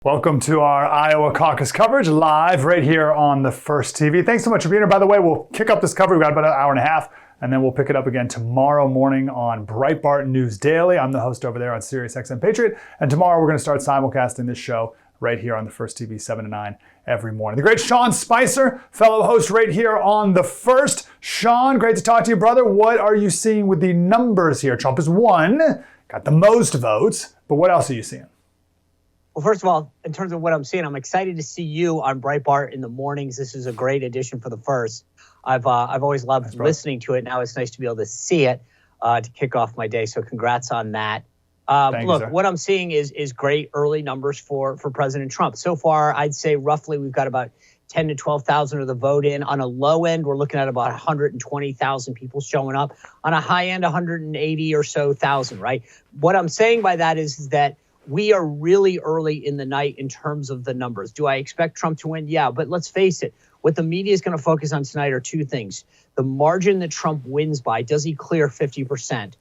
Welcome to our Iowa Caucus coverage live right here on the First TV. Thanks so much for being here. By the way, we'll kick up this coverage. We've got about an hour and a half, and then we'll pick it up again tomorrow morning on Breitbart News Daily. I'm the host over there on SiriusXM Patriot, and tomorrow we're going to start simulcasting this show right here on the First TV, 7 to 9 every morning. The great Sean Spicer, fellow host right here on the First. Sean, great to talk to you, brother. What are you seeing with the numbers here? Trump has won, got the most votes, but what else are you seeing? Well, first of all, in terms of what I'm seeing, I'm excited to see you on Breitbart in the mornings. This is a great addition for the First. I've always loved listening to it. Now it's nice to be able to see it to kick off my day. So congrats on that. Look, what I'm seeing is great early numbers for President Trump. So far, I'd say roughly we've got about 10 to 12,000 of the vote in. On a low end, we're looking at about 120,000 people showing up. On a high end, 180 or so thousand, right? What I'm saying by that is that we are really early in the night in terms of the numbers. Do I expect Trump to win? Yeah, but let's face it. What the media is going to focus on tonight are two things. The margin that Trump wins by, does he clear 50%?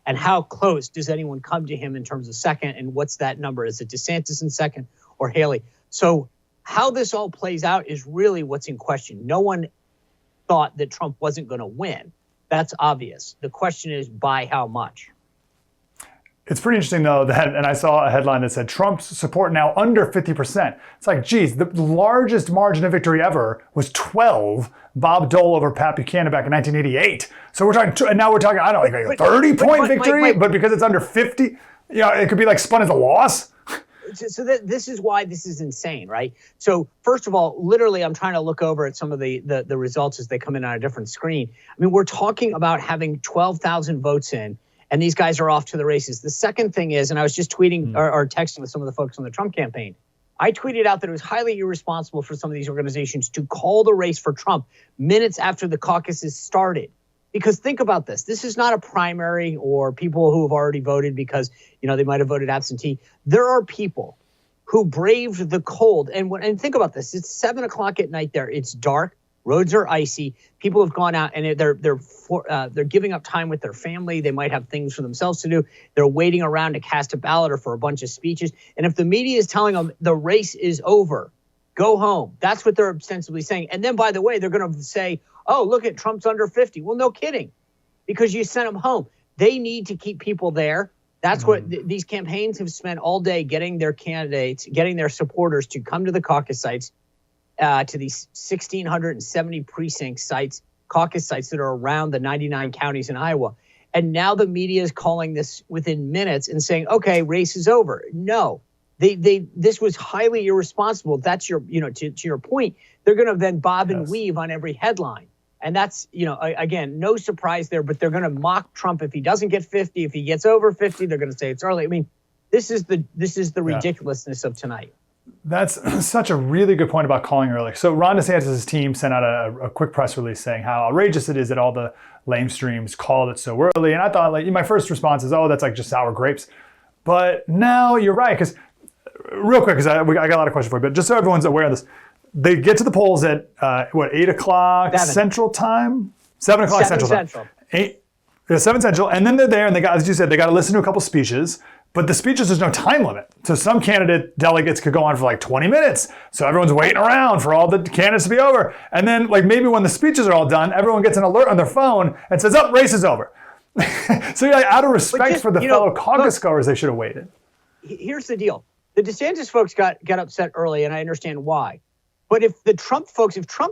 And how close does anyone come to him in terms of second? And what's that number? Is it DeSantis in second or Haley? So how this all plays out is really what's in question. No one thought that Trump wasn't going to win. That's obvious. The question is by how much? It's pretty interesting, though, that, and I saw a headline that said Trump's support now under 50%. It's like, geez, the largest margin of victory ever was 12, Bob Dole over Pat Buchanan back in 1988. So we're talking, and now we're talking, I don't know, like a 30-point victory, but because it's under 50, it could be like spun as a loss. So this is why this is insane, right? So first of all, literally, I'm trying to look over at some of the results as they come in on a different screen. I mean, we're talking about having 12,000 votes in, and these guys are off to the races. The second thing is, and I was just tweeting or texting with some of the folks on the Trump campaign, I tweeted out that it was highly irresponsible for some of these organizations to call the race for Trump minutes after the caucuses started. Because think about this. This is not a primary or people who have already voted because, they might have voted absentee. There are people who braved the cold. And think about this. It's 7 o'clock at night there. It's dark. Roads are icy. People have gone out and they're giving up time with their family. They might have things for themselves to do. They're waiting around to cast a ballot or for a bunch of speeches. And if the media is telling them the race is over, go home. That's what they're ostensibly saying. And then, by the way, they're going to say, oh, look at Trump's under 50. Well, no kidding, because you sent them home. They need to keep people there. That's what these campaigns have spent all day getting their candidates, getting their supporters to come to the caucus sites, to these 1,670 precinct sites, caucus sites that are around the 99 counties in Iowa. And now the media is calling this within minutes and saying, okay, race is over. No, this was highly irresponsible. That's to your point, they're going to then bob and weave on every headline. And that's, again, no surprise there, but they're going to mock Trump if he doesn't get 50. If he gets over 50, they're going to say it's early. I mean, this is the ridiculousness of tonight. That's such a really good point about calling early. So Ron DeSantis' team sent out a quick press release saying how outrageous it is that all the lamestreams called it so early. And I thought, my first response is, oh, that's like just sour grapes. But now you're right, because real quick, because I got a lot of questions for you, but just so everyone's aware of this, they get to the polls at 8 o'clock Central Time? 7 o'clock Central Time. 7 Central, and then they're there, and as you said, they got to listen to a couple speeches. But the speeches, there's no time limit. So some candidate delegates could go on for like 20 minutes. So everyone's waiting around for all the candidates to be over. And then maybe when the speeches are all done, everyone gets an alert on their phone and says, oh, race is over. So out of respect for the fellow caucus goers, they should have waited. Here's the deal. The DeSantis folks got upset early, and I understand why. But if Trump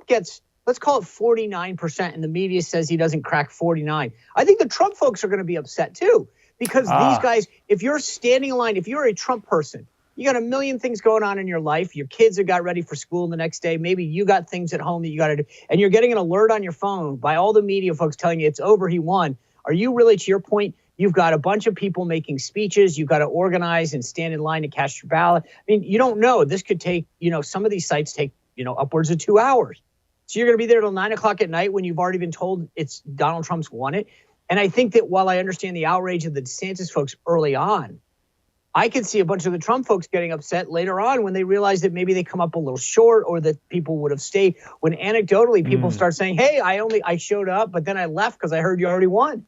gets, let's call it 49%, and the media says he doesn't crack 49, I think the Trump folks are going to be upset too. Because these guys, if you're standing in line, if you're a Trump person, you got a million things going on in your life. Your kids have got ready for school the next day. Maybe you got things at home that you got to do. And you're getting an alert on your phone by all the media folks telling you it's over, he won. Are you really, to your point, you've got a bunch of people making speeches. You've got to organize and stand in line to cast your ballot. I mean, you don't know. This could take, some of these sites take, upwards of 2 hours. So you're going to be there till 9 o'clock at night when you've already been told it's Donald Trump's won it. And I think that while I understand the outrage of the DeSantis folks early on, I could see a bunch of the Trump folks getting upset later on when they realize that maybe they come up a little short or that people would have stayed. When anecdotally people start saying, hey, I showed up, but then I left because I heard you already won.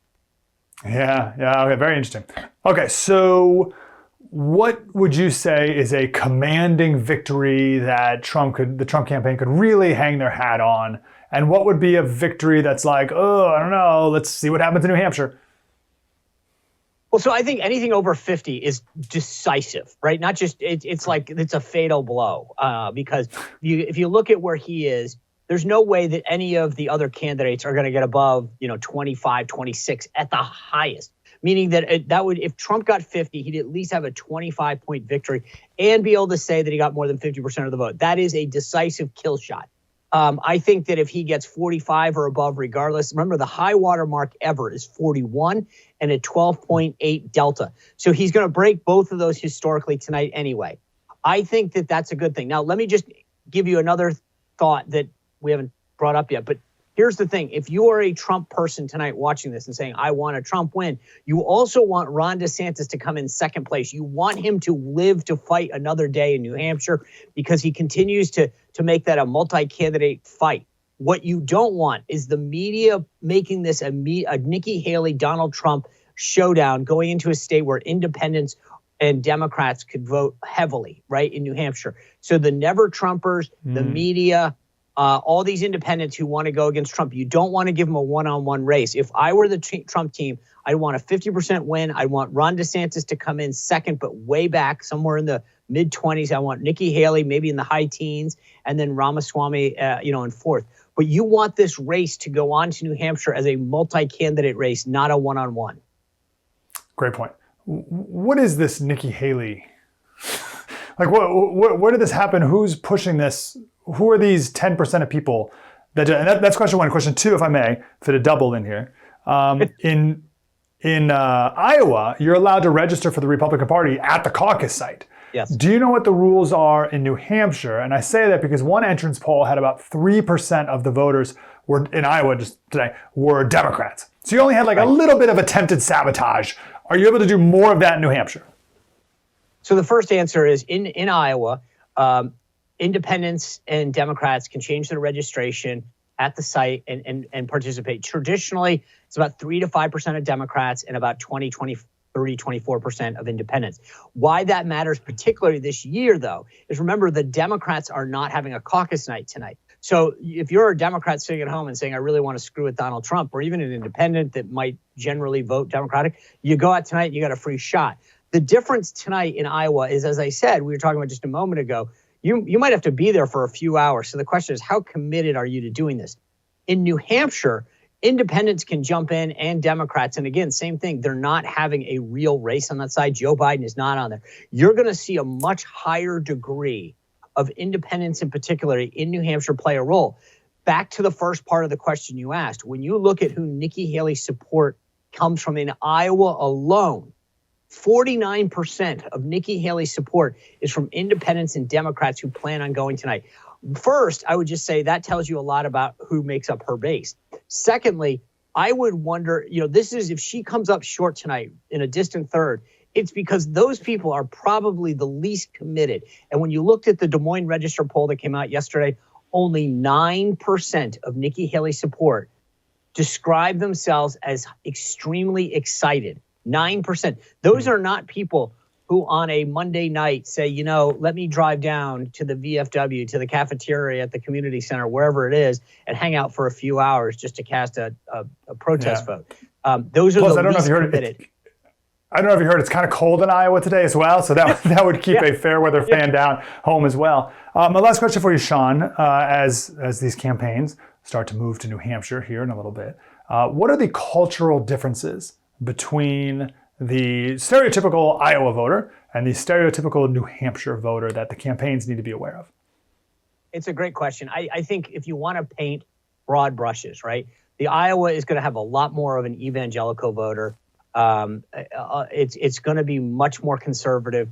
Yeah. Okay, very interesting. Okay, so what would you say is a commanding victory that the Trump campaign could really hang their hat on? And what would be a victory that's like, oh, I don't know, let's see what happens in New Hampshire? Well, so I think anything over 50 is decisive, right? Not just, it's like, it's a fatal blow because if you look at where he is, there's no way that any of the other candidates are going to get above, 25, 26 at the highest. Meaning that would, if Trump got 50, he'd at least have a 25-point victory and be able to say that he got more than 50% of the vote. That is a decisive kill shot. I think that if he gets 45 or above, regardless, remember the high water mark ever is 41 and a 12.8 delta. So he's going to break both of those historically tonight anyway. I think that that's a good thing. Now, let me just give you another thought that we haven't brought up yet, but here's the thing. If you are a Trump person tonight watching this and saying, I want a Trump win, you also want Ron DeSantis to come in second place. You want him to live to fight another day in New Hampshire because he continues to make that a multi-candidate fight. What you don't want is the media making this a Nikki Haley, Donald Trump showdown going into a state where independents and Democrats could vote heavily, right, in New Hampshire. So the never Trumpers, the media, all these independents who want to go against Trump, you don't want to give them a one-on-one race. If I were the Trump team, I'd want a 50% win. I want Ron DeSantis to come in second, but way back, somewhere in the mid-20s. I want Nikki Haley maybe in the high teens, and then Ramaswamy, in fourth. But you want this race to go on to New Hampshire as a multi-candidate race, not a one-on-one. Great point. What is this Nikki Haley? Like, where did this happen? Who's pushing this? Who are these 10% of people? That's question one. Question two, if I may, fit a double in here. In Iowa, you're allowed to register for the Republican Party at the caucus site. Yes. Do you know what the rules are in New Hampshire? And I say that because one entrance poll had about 3% of the voters were in Iowa just today were Democrats. So you only had like a little bit of attempted sabotage. Are you able to do more of that in New Hampshire? So the first answer is in Iowa, independents and Democrats can change their registration at the site and participate. Traditionally, it's about 3 to 5% of Democrats and about 24% of independents. Why that matters particularly this year, though, is remember the Democrats are not having a caucus night tonight. So if you're a Democrat sitting at home and saying, I really want to screw with Donald Trump, or even an independent that might generally vote Democratic, you go out tonight, you got a free shot. The difference tonight in Iowa is, as I said, we were talking about just a moment ago, you might have to be there for a few hours. So the question is, how committed are you to doing this? In New Hampshire, independents can jump in and Democrats. And again, same thing. They're not having a real race on that side. Joe Biden is not on there. You're going to see a much higher degree of independents in particular in New Hampshire play a role. Back to the first part of the question you asked. When you look at who Nikki Haley's support comes from in Iowa alone, 49% of Nikki Haley's support is from independents and Democrats who plan on going tonight. First, I would just say that tells you a lot about who makes up her base. Secondly, I would wonder, this is if she comes up short tonight in a distant third, it's because those people are probably the least committed. And when you looked at the Des Moines Register poll that came out yesterday, only 9% of Nikki Haley's support describe themselves as extremely excited. 9%. Those are not people who on a Monday night say, let me drive down to the VFW, to the cafeteria at the community center, wherever it is, and hang out for a few hours just to cast a protest vote. Those are the least committed. I don't know if you heard, it's kind of cold in Iowa today as well, so that would keep a fair weather fan down home as well. My last question for you, Sean, as these campaigns start to move to New Hampshire here in a little bit, what are the cultural differences between the stereotypical Iowa voter and the stereotypical New Hampshire voter that the campaigns need to be aware of? It's a great question. I think if you want to paint broad brushes, right, the Iowa is going to have a lot more of an evangelical voter. It's going to be much more conservative.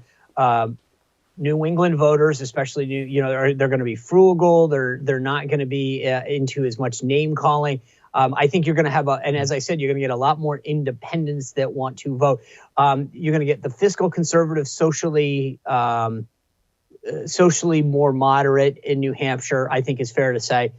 New England voters, especially they're going to be frugal. They're not going to be into as much name calling. I think you're going to have and as I said, you're going to get a lot more independents that want to vote. You're going to get the fiscal conservative, socially more moderate in New Hampshire, I think is fair to say.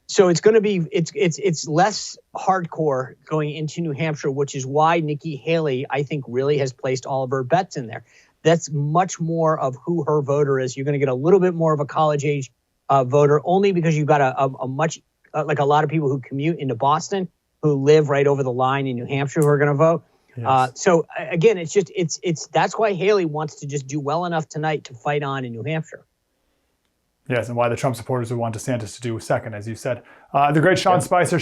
So it's going to be it's less hardcore going into New Hampshire, which is why Nikki Haley, I think, really has placed all of her bets in there. that's much more of who her voter is. You're going to get a little bit more of a college age voter, only because you've got a much like a lot of people who commute into Boston who live right over the line in New Hampshire who are going to vote. Yes. So again, it's that's why Haley wants to just do well enough tonight to fight on in New Hampshire. Yes, and why the Trump supporters would want DeSantis to do second, as you said. The great Sean Spicer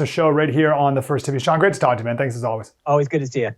Show right here on the First TV. Sean, great to talk to you, man. Thanks as always. Always good to see you.